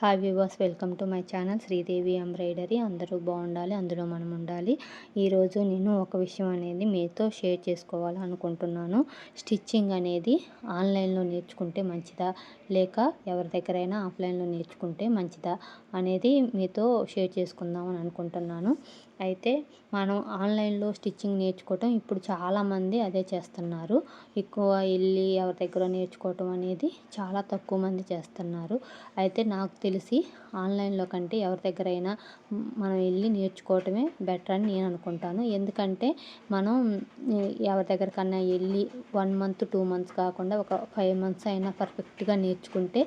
Hi viewers, welcome to my channel Sridevi embroidery. అందరూ బాగుండాలి, అందులో మనం ఉండాలి. ఈరోజు నేను ఒక విషయం అనేది మీతో షేర్ చేసుకోవాలనుకుంటున్నాను. స్టిచ్చింగ్ అనేది ఆన్లైన్లో నేర్చుకుంటే మంచిదా, లేక ఎవరి దగ్గరైనా ఆఫ్లైన్లో నేర్చుకుంటే మంచిదా అనేది మీతో షేర్ చేసుకుందామని అనుకుంటున్నాను. అయితే మనం ఆన్లైన్లో స్టిచ్చింగ్ నేర్చుకోవటం ఇప్పుడు చాలామంది అదే చేస్తున్నారు. ఎక్కువ వెళ్ళి ఎవరి దగ్గర నేర్చుకోవటం అనేది చాలా తక్కువ మంది చేస్తున్నారు. అయితే నాకు తెలిసి ఆన్లైన్లో కంటే ఎవరి దగ్గరైనా మనం వెళ్ళి నేర్చుకోవటమే బెటర్ అని నేను అనుకుంటాను. ఎందుకంటే మనం ఎవరి దగ్గరకన్నా వెళ్ళి 1 మంత్ 2 మంత్స్ కాకుండా ఒక 5 మంత్స్ అయినా పర్ఫెక్ట్గా నేర్చుకుంటే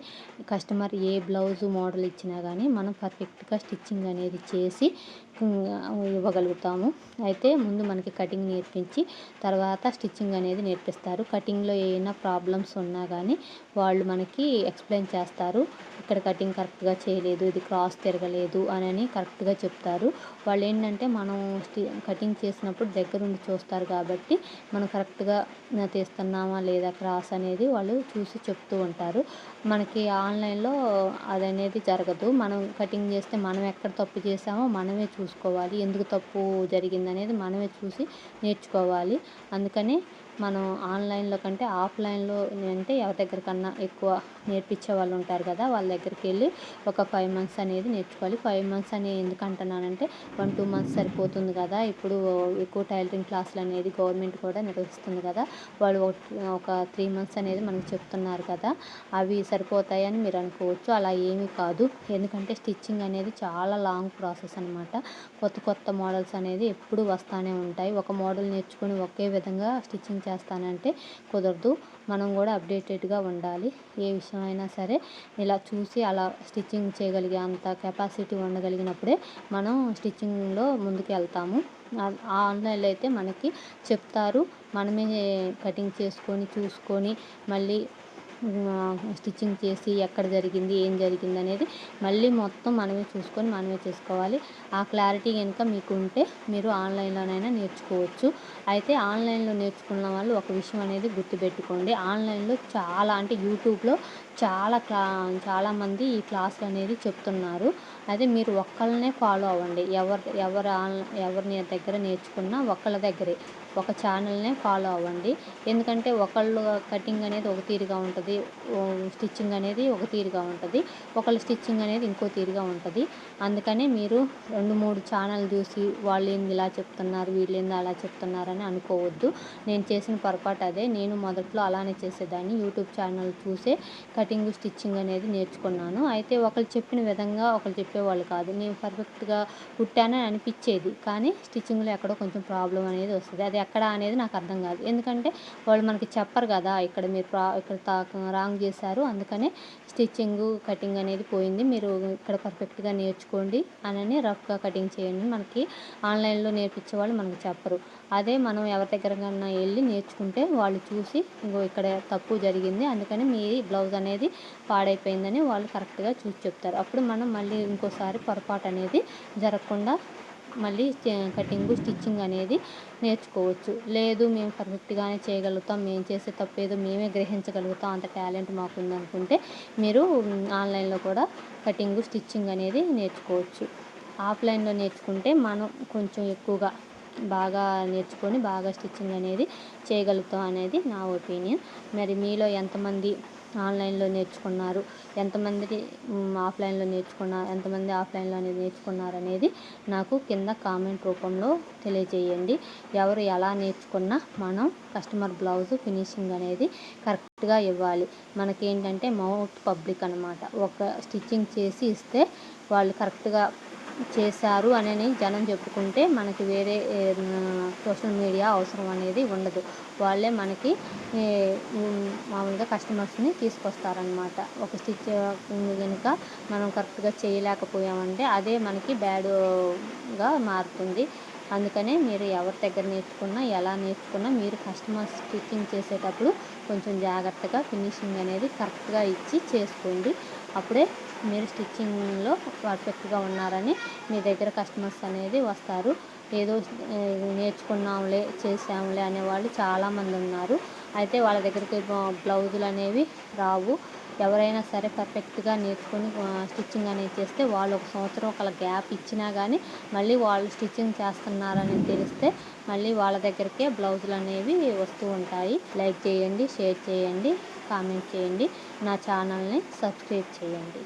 కస్టమర్ ఏ బ్లౌజు మోడల్ ఇచ్చినా కానీ మనం పర్ఫెక్ట్గా స్టిచ్చింగ్ అనేది చేసి ఇవ్వగలుగుతాము. అయితే ముందు మనకి కటింగ్ నేర్పించి తర్వాత స్టిచ్చింగ్ అనేది నేర్పిస్తారు. కటింగ్లో ఏమైనా ప్రాబ్లమ్స్ ఉన్నా కానీ వాళ్ళు మనకి ఎక్స్ప్లెయిన్ చేస్తారు. ఇక్కడ కటింగ్ కరెక్ట్గా చేయలేదు, ఇది క్రాస్ తిరగలేదు అని కరెక్ట్గా చెప్తారు. వాళ్ళు ఏంటంటే మనం కటింగ్ చేసినప్పుడు దగ్గరుండి చూస్తారు కాబట్టి మనం కరెక్ట్గా తీస్తున్నామా లేదా క్రాస్ అనేది వాళ్ళు చూసి చెప్తూ ఉంటారు. మనకి ఆన్లైన్లో అదనేది జరగదు. మనం కటింగ్ చేస్తే మనం ఎక్కడ తప్పు చేసామో మనమే చూసుకోవాలి. ఎందుకు తప్పు జరిగిందనేది మనమే చూసి నేర్చుకోవాలి. అందుకని మనం ఆన్లైన్లో కంటే ఆఫ్లైన్లో అంటే ఎవరి దగ్గరకన్నా ఎక్కువ నేర్పించే వాళ్ళు ఉంటారు కదా, వాళ్ళ దగ్గరికి వెళ్ళి ఒక 5 మంత్స్ అనేది నేర్చుకోవాలి. 5 మంత్స్ అని ఎందుకు అంటున్నానంటే 1-2 మంత్స్ సరిపోతుంది కదా. ఇప్పుడు ఎక్కువ టైలరింగ్ క్లాసులు అనేది గవర్నమెంట్ కూడా నిర్వహిస్తుంది కదా. వాళ్ళు ఒక 3 మంత్స్ అనేది మనకు చెప్తున్నారు కదా, అవి సరిపోతాయని మీరు అనుకోవచ్చు. అలా ఏమీ కాదు. ఎందుకంటే స్టిచ్చింగ్ అనేది చాలా లాంగ్ ప్రాసెస్ అనమాట. కొత్త కొత్త మోడల్స్ అనేది ఎప్పుడు వస్తూనే ఉంటాయి. ఒక మోడల్ నేర్చుకుని ఒకే విధంగా స్టిచ్చింగ్ చేస్తానంటే కుదరదు. మనం కూడా అప్డేటెడ్గా ఉండాలి. ఏ విషయమైనా సరే ఇలా చూసి అలా స్టిచ్చింగ్ చేయగలిగే అంత కెపాసిటీ ఉండగలిగినప్పుడే మనం స్టిచ్చింగ్లో ముందుకు వెళ్తాము. ఆన్లైన్లో అయితే మనకి చెప్తారు, మనమే కటింగ్ చేసుకొని చూసుకొని మళ్ళీ స్టిచ్చింగ్ చేసి ఎక్కడ జరిగింది ఏం జరిగింది అనేది మళ్ళీ మొత్తం మనమే చూసుకొని మనమే చేసుకోవాలి. ఆ క్లారిటీ కనుక మీకు ఉంటే మీరు ఆన్లైన్లోనైనా నేర్చుకోవచ్చు. అయితే ఆన్లైన్లో నేర్చుకున్న వాళ్ళు ఒక విషయం అనేది గుర్తుపెట్టుకోండి. ఆన్లైన్లో చాలా అంటే యూట్యూబ్లో చాలామంది ఈ క్లాసులు అనేది చెప్తున్నారు. అదే మీరు ఒక్కళ్ళనే ఫాలో అవ్వండి. ఎవరి దగ్గర నేర్చుకున్నా ఒకళ్ళ దగ్గరే ఒక ఛానల్నే ఫాలో అవ్వండి. ఎందుకంటే ఒకళ్ళు కటింగ్ అనేది ఒక తీరుగా ఉంటుంది, స్టిచ్చింగ్ అనేది ఒక తీరుగా ఉంటుంది, ఒకళ్ళ స్టిచ్చింగ్ అనేది ఇంకో తీరుగా ఉంటుంది. అందుకని మీరు 2-3 ఛానల్ చూసి వాళ్ళు ఏంది ఇలా చెప్తున్నారు, వీళ్ళు ఏంది అలా చెప్తున్నారని అనుకోవద్దు. నేను చేసిన పొరపాటు అదే. నేను మొదట్లో అలానే చేసేదాన్ని. యూట్యూబ్ ఛానల్ చూసే కటింగ్ స్టిచ్చింగ్ అనేది నేర్చుకున్నాను. అయితే ఒకళ్ళు చెప్పిన విధంగా ఒకళ్ళు చెప్పేవాళ్ళు కాదు. నేను పర్ఫెక్ట్గా కుట్టానని అనిపించేది, కానీ స్టిచ్చింగ్లో ఎక్కడో కొంచెం ప్రాబ్లం అనేది వస్తుంది. అది ఎక్కడ అనేది నాకు అర్థం కాదు. ఎందుకంటే వాళ్ళు మనకి చెప్పరు కదా, ఇక్కడ మీరు రాంగ్ చేశారు, అందుకనే స్టిచ్చింగ్ కటింగ్ అనేది పోయింది, మీరు ఇక్కడ పర్ఫెక్ట్గా నేర్చుకోండి అని రఫ్గా కటింగ్ చేయండి మనకి ఆన్లైన్లో నేర్పించే వాళ్ళు మనకు చెప్పరు. అదే మనం ఎవరి దగ్గరకన్నా వెళ్ళి నేర్చుకుంటే వాళ్ళు చూసి ఇంకో ఇక్కడ తప్పు జరిగింది, అందుకని మీ బ్లౌజ్ అనేది పాడైపోయిందని వాళ్ళు కరెక్ట్గా చూసి చెప్తారు. అప్పుడు మనం మళ్ళీ ఇంకోసారి పొరపాటు అనేది జరగకుండా మళ్ళీ కటింగ్ స్టిచ్చింగ్ అనేది నేర్చుకోవచ్చు. లేదు మేము పర్ఫెక్ట్గానే చేయగలుగుతాం, మేము చేసే తప్పు ఏదో మేమే గ్రహించగలుగుతాం, అంత టాలెంట్ మాకుందనుకుంటే మీరు ఆన్లైన్లో కూడా కటింగ్ స్టిచ్చింగ్ అనేది నేర్చుకోవచ్చు. ఆఫ్లైన్లో నేర్చుకుంటే మనం కొంచెం ఎక్కువగా బాగా నేర్చుకొని బాగా స్టిచ్చింగ్ అనేది చేయగలుగుతాం అనేది నా ఒపీనియన్. మరి మీలో ఎంతమంది ఆన్లైన్లో నేర్చుకున్నారు, ఎంతమంది ఆఫ్లైన్లో అనేది నేర్చుకున్నారు అనేది నాకు కింద కామెంట్ రూపంలో తెలియజేయండి. ఎవరు ఎలా నేర్చుకున్నా మనం కస్టమర్ బ్లౌజ్ ఫినిషింగ్ అనేది కరెక్ట్గా ఇవ్వాలి. మనకేంటంటే మౌత్ పబ్లిక్ అనమాట. ఒక స్టిచ్చింగ్ చేసి ఇస్తే వాళ్ళు కరెక్ట్గా చేశారు అని జనం చెప్పుకుంటే మనకి వేరే సోషల్ మీడియా అవసరం అనేది ఉండదు. వాళ్ళే మనకి మామూలుగా కస్టమర్స్ని తీసుకొస్తారనమాట. ఒక స్టిచ్ కనుక మనం కరెక్ట్గా చేయలేకపోయామంటే అదే మనకి బ్యాడ్గా మారుతుంది. అందుకనే మీరు ఎవరి దగ్గర నేర్చుకున్నా ఎలా నేర్చుకున్నా మీరు కస్టమర్ స్టిచ్చింగ్ చేసేటప్పుడు కొంచెం జాగ్రత్తగా ఫినిషింగ్ అనేది కరెక్ట్గా ఇచ్చి చేసుకోండి. అప్పుడే మీరు స్టిచ్చింగ్లో పర్ఫెక్ట్గా ఉన్నారని మీ దగ్గర కస్టమర్స్ అనేది వస్తారు. ఏదో నేర్చుకున్నాంలే చేసాంలే అనేవాళ్ళు చాలామంది ఉన్నారు. అయితే వాళ్ళ దగ్గరికి బ్లౌజులు అనేవి రావు. ఎవరైనా సరే పర్ఫెక్ట్గా నేర్చుకొని స్టిచ్చింగ్ అనేది చేస్తే వాళ్ళు ఒక సంవత్సరం ఒకళ్ళ గ్యాప్ ఇచ్చినా కానీ మళ్ళీ వాళ్ళు స్టిచ్చింగ్ చేస్తున్నారని తెలిస్తే మళ్ళీ వాళ్ళ దగ్గరికే బ్లౌజులు అనేవి వస్తూ ఉంటాయి. లైక్ చేయండి, షేర్ చేయండి, కామెంట్ చేయండి, నా ఛానల్ని సబ్స్క్రైబ్ చేయండి.